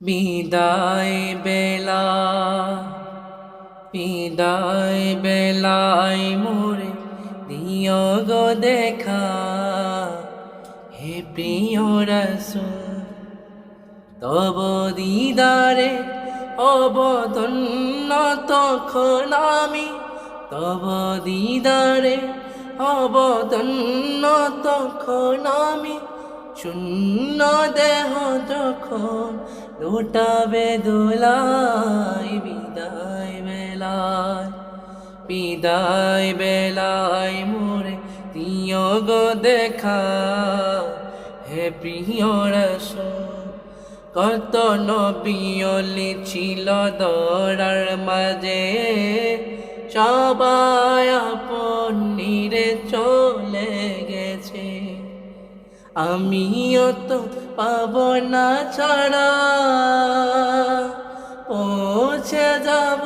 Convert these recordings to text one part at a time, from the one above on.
বিদায় বেলা বিদায় বেলায় মোরে দিও গো দেখা, হে প্রিয় রাসূল তব দিদারে অবধন্য তখন আমি, তব দিদারে অবধন্য তখন আমি। শূন্য দেহ যখন লুটাবে দোলায়, বিদায় বেলায় বিদায় বেলায় মোরে দিও গো দেখা, হে প্রিয় রাসূল কত নবী ওলি ছিল দরার মাঝে, সবাই আপন নিরে চলে গেছে। আমিও তো পাব না ছাড়া, পৌঁছে যাব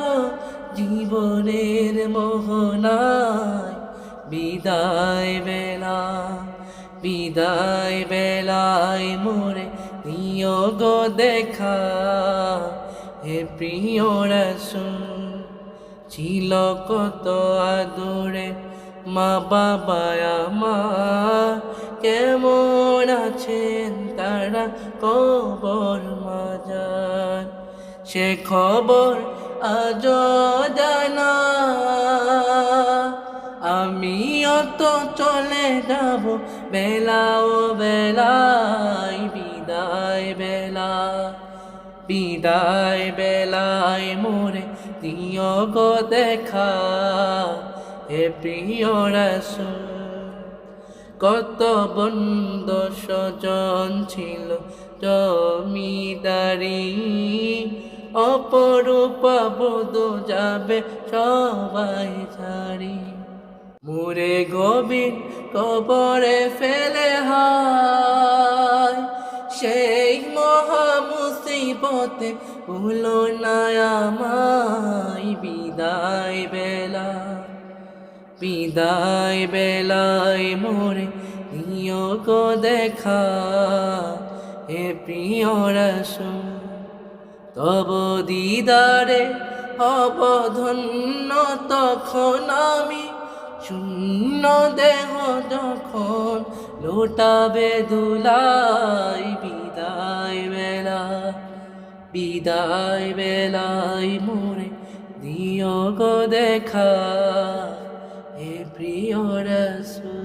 জীবনের মোহনায়। বিদায় বেলা বিদায় বেলায় মোরে দিও গো দেখা, হে প্রিয় রাসূল ছিল কত আদরে মা বাবা আমার, কেমন আছেন তারা কবর মাজার, সে খবর আজও জানা। আমিও তো চলে যাব বেলা ও বেলায়, বিদায় বেলা বিদায় বেলায় মোরে দিও গো দেখা, হে প্রিয় রাসূল কত বন্ধু স্বজন ছিল জমিদারি, অপরূপা বধূ যাবে সবাই ছাড়ি। মোরে গভীর কবরে ফেলে হায়, সেই মহা মুসিবতে ভুলো না আমায়। বিদায় বেলা বিদায় বেলায় মোরে দিও গো দেখা, হে প্রিয় রাসূল তব দিদারে অবধন্য তখন আমি। শূন্য দেহ যখন লুটাবে দুলায়, বিদায় বেলা বিদায় বেলায় মোরে দিও গো দেখা, হে প্রিয় রাসূল।